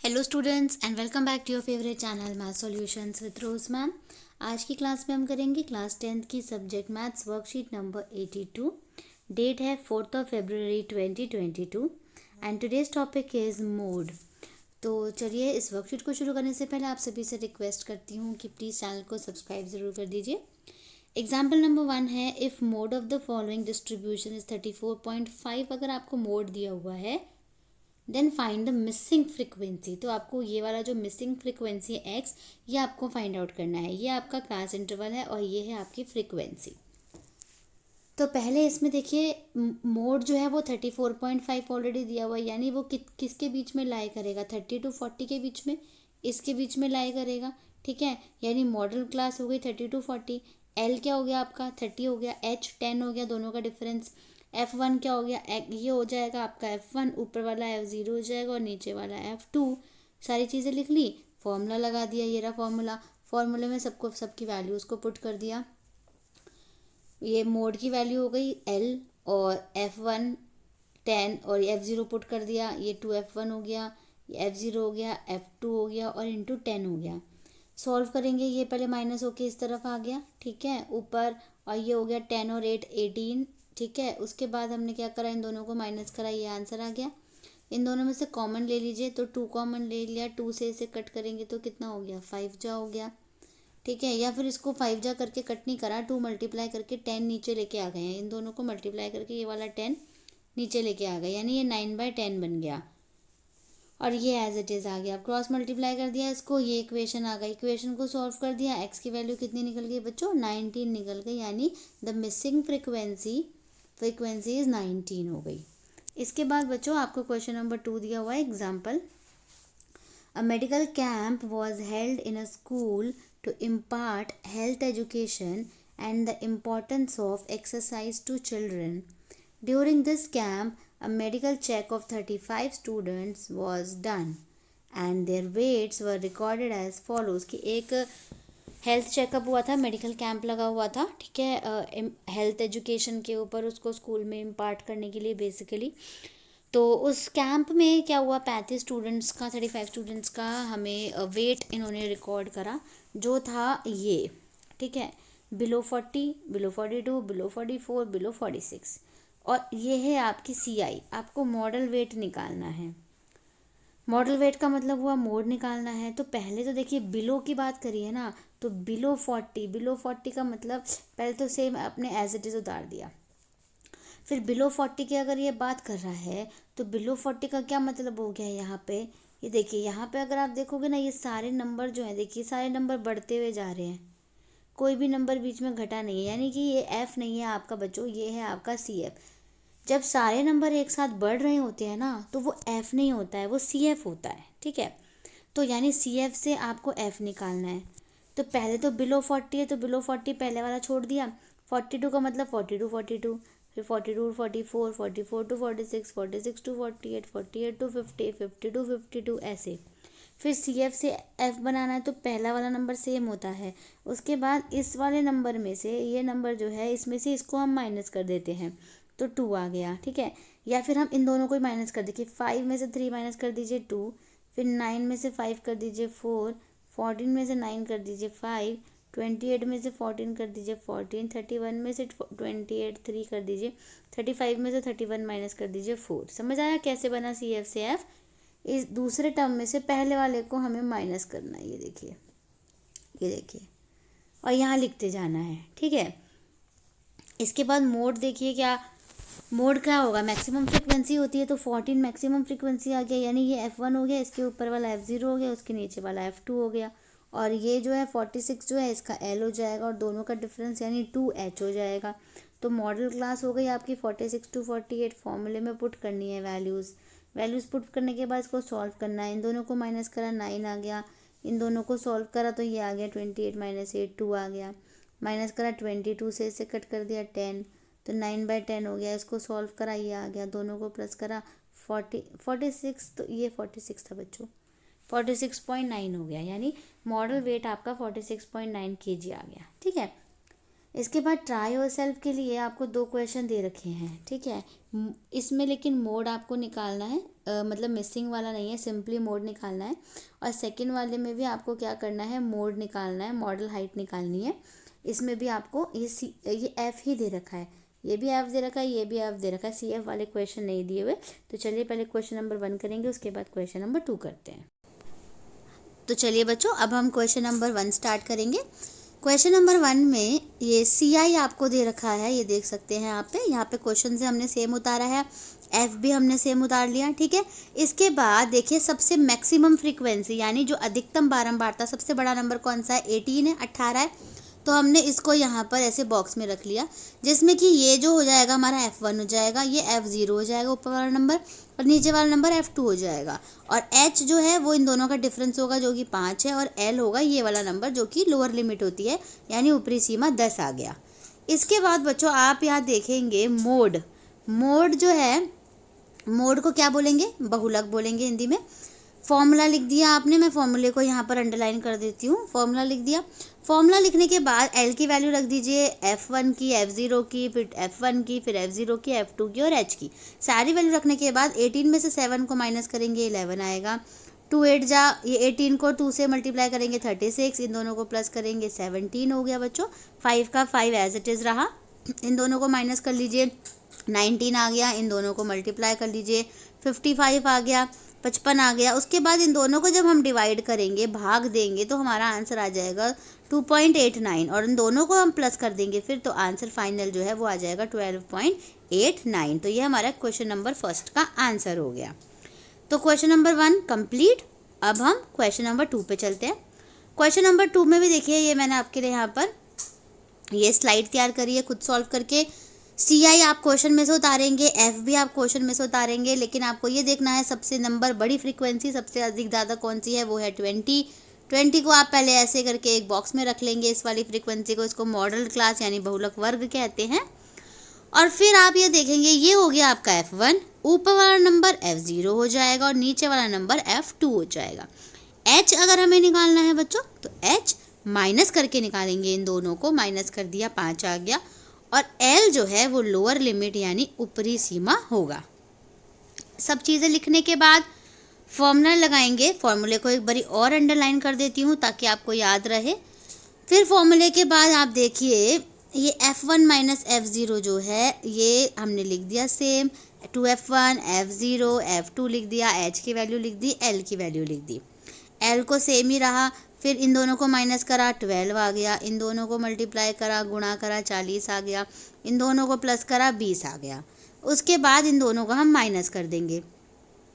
Hello students and welcome back to your favourite channel math solutions with Rose ma'am. आज की class में हम करेंगे क्लास 10th की subject maths worksheet number 82। Date है 4th of February 2022 and today's topic is mode. तो चलिए इस वर्कशीट को शुरू करने से पहले आप सभी से रिक्वेस्ट करती हूँ कि प्लीज़ चैनल को सब्सक्राइब ज़रूर कर दीजिए। एग्जाम्पल नंबर 1 है, if mode of the following distribution is 34.5। अगर आपको मोड दिया हुआ है then find the missing frequency. तो आपको ये वाला जो मिसिंग फ्रिक्वेंसी है एक्स, ये आपको फाइंड आउट करना है। ये आपका क्लास इंटरवल है और ये है आपकी फ्रिक्वेंसी। तो पहले इसमें देखिए मोड जो है वो 34.5 ऑलरेडी दिया हुआ है, यानी वो किसके बीच में लाई करेगा, 30 to 40 के बीच में, इसके बीच में लाई करेगा। ठीक है, यानी मॉडल क्लास हो गई 30 to 40। एल क्या हो गया आपका 30 हो गया, एच 10 हो गया, दोनों का डिफरेंस। F1 क्या हो गया, ये हो जाएगा आपका F1, ऊपर वाला F0 हो जाएगा और नीचे वाला F2। सारी चीज़ें लिख ली, फॉर्मूला लगा दिया, ये रहा फॉर्मूला। फॉर्मूले में सबकी वैल्यूज़ को पुट कर दिया। ये मोड की वैल्यू हो गई L और F1 10 और F0 पुट कर दिया, ये 2F1 हो गया, ये F0 हो गया, F2 हो गया और इंटू 10 हो गया। सॉल्व करेंगे, ये पहले माइनस होके इस तरफ आ गया, ठीक है, ऊपर, और ये हो गया 10 और 8 18। ठीक है, उसके बाद हमने क्या करा, इन दोनों को माइनस करा, ये आंसर आ गया। इन दोनों में से कॉमन ले लीजिए, तो 2 कॉमन ले लिया, 2 से इसे कट करेंगे तो कितना हो गया, 5 जा हो गया। ठीक है, या फिर इसको 5 जा करके कट नहीं करा, 2 मल्टीप्लाई करके 10 नीचे लेके आ गए हैं। इन दोनों को मल्टीप्लाई करके ये वाला 10 नीचे लेके आ गए, यानी ये 9/10 बन गया और ये एज इट इज़ आ गया। अब क्रॉस मल्टीप्लाई कर दिया इसको, ये इक्वेशन आ गई। इक्वेशन को सॉल्व कर दिया, एक्स की वैल्यू कितनी निकल गई बच्चों, 19 निकल गई, यानी द मिसिंग फ्रिक्वेंसी इज़ 19 हो गई। इसके बाद बच्चों आपको क्वेश्चन नंबर 2 दिया हुआ है। Example, a medical camp was held in a school to impart health education and the importance of exercise to children. During this camp, a medical check of 35 students was done and their weights were recorded as follows। कि एक health checkup हुआ था, medical camp लगा हुआ था, ठीक है, health education के ऊपर उसको स्कूल में इम्पार्ट करने के लिए बेसिकली। तो उस कैंप में क्या हुआ, 35 स्टूडेंट्स का, 35 स्टूडेंट्स का हमें वेट इन्होंने रिकॉर्ड करा, जो था ये, ठीक है, बिलो 40, बिलो 42, बिलो 44, बिलो 46। और ये है आपकी CI। आपको मॉडल वेट निकालना है। मॉडल वेट का मतलब हुआ मोड निकालना है। तो पहले तो देखिए बिलो की बात करी है ना, तो बिलो 40 का मतलब पहले तो सेम अपने एज इट इज़ उतार दिया। फिर बिलो 40 की अगर ये बात कर रहा है तो बिलो 40 का क्या मतलब हो गया यहाँ पे, ये देखिए यहाँ पे अगर आप देखोगे ना, ये सारे नंबर जो हैं, देखिए सारे नंबर बढ़ते हुए जा रहे हैं, कोई भी नंबर बीच में घटा नहीं है, यानी कि ये F नहीं है आपका बच्चों, ये है आपका CF। जब सारे नंबर एक साथ बढ़ रहे होते हैं ना, तो वो F नहीं होता है, वो CF होता है। ठीक है, तो यानी CF से आपको F निकालना है। तो पहले तो बिलो 40 है, तो बिलो 40 पहले वाला छोड़ दिया। 42 का मतलब 42, फिर 42 44, 44 टू 46, 46 टू 48, 48 टू 50, 50 टू 52, ऐसे। फिर CF से F बनाना है, तो पहला वाला नंबर सेम होता है। उसके बाद इस वाले नंबर में से, ये नंबर जो है इसमें से इसको हम माइनस कर देते हैं, तो 2 आ गया। ठीक है, या फिर हम इन दोनों को ही माइनस कर देखिए, 5 में से 3 माइनस कर दीजिए 2, फिर 9 में से 5 कर दीजिए 4, 14 में से 9 कर दीजिए 5, 28 में से 14 कर दीजिए 14, 31 में से 28 3 कर दीजिए, 35 में से 31 माइनस कर दीजिए 4। समझ आया कैसे बना CF से F। इस दूसरे टर्म में से पहले वाले को हमें माइनस करना है, ये देखिए, और यहाँ लिखते जाना है। ठीक है, इसके बाद मोड देखिए, क्या मोड क्या होगा, मैक्सिमम फ्रीक्वेंसी होती है, तो 14 मैक्सिमम फ्रीक्वेंसी आ गया, यानी ये F1 हो गया, इसके ऊपर वाला F0 हो गया, उसके नीचे वाला F2 हो गया, और ये जो है 46 जो है इसका L हो जाएगा, और दोनों का डिफरेंस यानी 2H हो जाएगा। तो मॉडल क्लास हो गई आपकी 46 टू 48। फॉर्मूले में पुट करनी है वैल्यूज़ पुट करने के बाद इसको सॉल्व करना है। इन दोनों को माइनस करा, 9 आ गया, इन दोनों को सॉल्व करा तो ये आ गया 28 माइनस 8, 2 आ गया, माइनस करा 22 से इसे कट कर दिया 10, तो 9/10 हो गया। इसको सॉल्व करा, ये आ गया, दोनों को प्लस करा 46, तो ये 46 था बच्चों, 46.9 हो गया, यानी मॉडल वेट आपका 46.9 kg आ गया। ठीक है, इसके बाद ट्राई योर सेल्फ के लिए आपको 2 क्वेश्चन दे रखे हैं, ठीक है। इसमें लेकिन मोड आपको निकालना है, मतलब मिसिंग वाला नहीं है, सिंपली मोड निकालना है। और सेकंड वाले में भी आपको क्या करना है, मोड निकालना है, मॉडल हाइट निकालनी है। इसमें भी आपको ये एफ ही दे रखा है, ये भी एफ दे रखा है, ये भी एफ दे रखा है, सी एफ वाले क्वेश्चन नहीं दिए हुए। तो चलिए पहले क्वेश्चन नंबर 1 करेंगे, उसके बाद क्वेश्चन नंबर 2 करते हैं। तो चलिए बच्चों, अब हम क्वेश्चन नंबर 1 स्टार्ट करेंगे। क्वेश्चन नंबर 1 में ये सी आई आपको दे रखा है, ये देख सकते हैं यहाँ पे क्वेश्चन से हमने सेम उतारा है, एफ भी हमने सेम उतार लिया, ठीक है। इसके बाद देखिए सबसे मैक्सिमम फ्रीक्वेंसी यानी जो अधिकतम बारंबारता, सबसे बड़ा नंबर कौन सा है, 18 है, 18 है। तो हमने इसको यहाँ पर ऐसे बॉक्स में रख लिया, जिसमें कि ये जो हो जाएगा हमारा F1 हो जाएगा, ये F0 हो जाएगा ऊपर वाला नंबर, और नीचे वाला नंबर F2 हो जाएगा। और H जो है वो इन दोनों का डिफरेंस होगा जो कि 5 है, और L होगा ये वाला नंबर जो कि लोअर लिमिट होती है, यानी ऊपरी सीमा 10 आ गया। इसके बाद बच्चों आप यहाँ देखेंगे मोड, मोड जो है, मोड को क्या बोलेंगे, बहुलक बोलेंगे हिंदी में। फॉर्मूला लिख दिया आपने, मैं फॉर्मूले को यहाँ पर अंडरलाइन कर देती हूँ। फॉर्मूला लिख दिया, फॉर्मूला लिखने के बाद एल की वैल्यू रख दीजिए, F1 की, F0 की, फिर F1 की, फिर F0 की, F2 की और H की। सारी वैल्यू रखने के बाद 18 में से 7 को माइनस करेंगे, 11 आएगा। 2 8 जा, ये 18 को 2 से मल्टीप्लाई करेंगे 36, इन दोनों को प्लस करेंगे 17 हो गया बच्चों। 5 का 5 एज इट इज़ रहा, इन दोनों को माइनस कर लीजिए, 19 आ गया, इन दोनों को मल्टीप्लाई कर लीजिए, 55 आ गया, 55 आ गया। उसके बाद इन दोनों को जब हम डिवाइड करेंगे, भाग देंगे, तो हमारा आंसर आ जाएगा 2.89, और इन दोनों को हम प्लस कर देंगे फिर, तो आंसर फाइनल जो है वो आ जाएगा 12.89। तो ये हमारा क्वेश्चन नंबर 1 का आंसर हो गया। तो क्वेश्चन नंबर 1 कंप्लीट। अब हम क्वेश्चन नंबर 2 पे चलते हैं। क्वेश्चन नंबर 2 में भी देखिए, ये मैंने आपके लिए यहाँ पर ये स्लाइड तैयार करी है खुद सॉल्व करके। सी आई आप क्वेश्चन में से उतारेंगे, एफ भी आप क्वेश्चन में से उतारेंगे, लेकिन आपको ये देखना है सबसे नंबर बड़ी फ्रीक्वेंसी सबसे अधिक ज़्यादा कौन सी है, वो है 20 को आप पहले ऐसे करके एक बॉक्स में रख लेंगे, इस वाली फ्रीक्वेंसी को, इसको मॉडल क्लास यानी बहुलक वर्ग कहते हैं। और फिर आप ये देखेंगे, ये हो गया आपका F1, ऊपर वाला नंबर F0 हो जाएगा और नीचे वाला नंबर F2 हो जाएगा। H अगर हमें निकालना है बच्चों, तो H माइनस करके निकालेंगे, इन दोनों को माइनस कर दिया, 5 आ गया। और L जो है वो लोअर लिमिट यानी ऊपरी सीमा होगा। सब चीज़ें लिखने के बाद फॉर्मूला लगाएंगे, फॉर्मूले को एक बारी और अंडरलाइन कर देती हूँ ताकि आपको याद रहे। फिर फॉर्मूले के बाद आप देखिए, ये F1 माइनस F0 जो है ये हमने लिख दिया सेम, 2F1 F0 F2 लिख दिया, H की वैल्यू लिख दी, L की वैल्यू लिख दी। L को सेम ही रहा, फिर इन दोनों को माइनस करा, 12 आ गया, इन दोनों को मल्टीप्लाई करा, गुणा करा, 40 आ गया, इन दोनों को प्लस करा, 20 आ गया। उसके बाद इन दोनों को हम माइनस कर देंगे,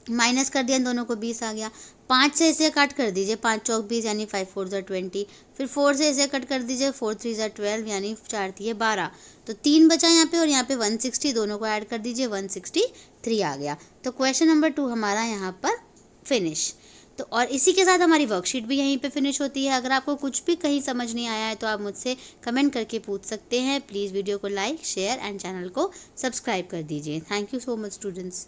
माइनस कर दिया, इन दोनों को 20 आ गया। 5 से इसे कट कर दीजिए, 5 चौक 20 यानी 5 4 ज़ा 20, फिर 4 से इसे कट कर दीजिए, 4 3 ज़ा 12 यानी 4 3 12, तो 3 बचा यहाँ पे, और यहाँ पे 160, दोनों को ऐड कर दीजिए, 163 आ गया। तो क्वेश्चन नंबर 2 हमारा यहाँ पर फिनिश। तो और इसी के साथ हमारी वर्कशीट भी यहीं पे फिनिश होती है। अगर आपको कुछ भी कहीं समझ नहीं आया है तो आप मुझसे कमेंट करके पूछ सकते हैं। प्लीज़ वीडियो को लाइक, शेयर एंड चैनल को सब्सक्राइब कर दीजिए। Thank you so much students.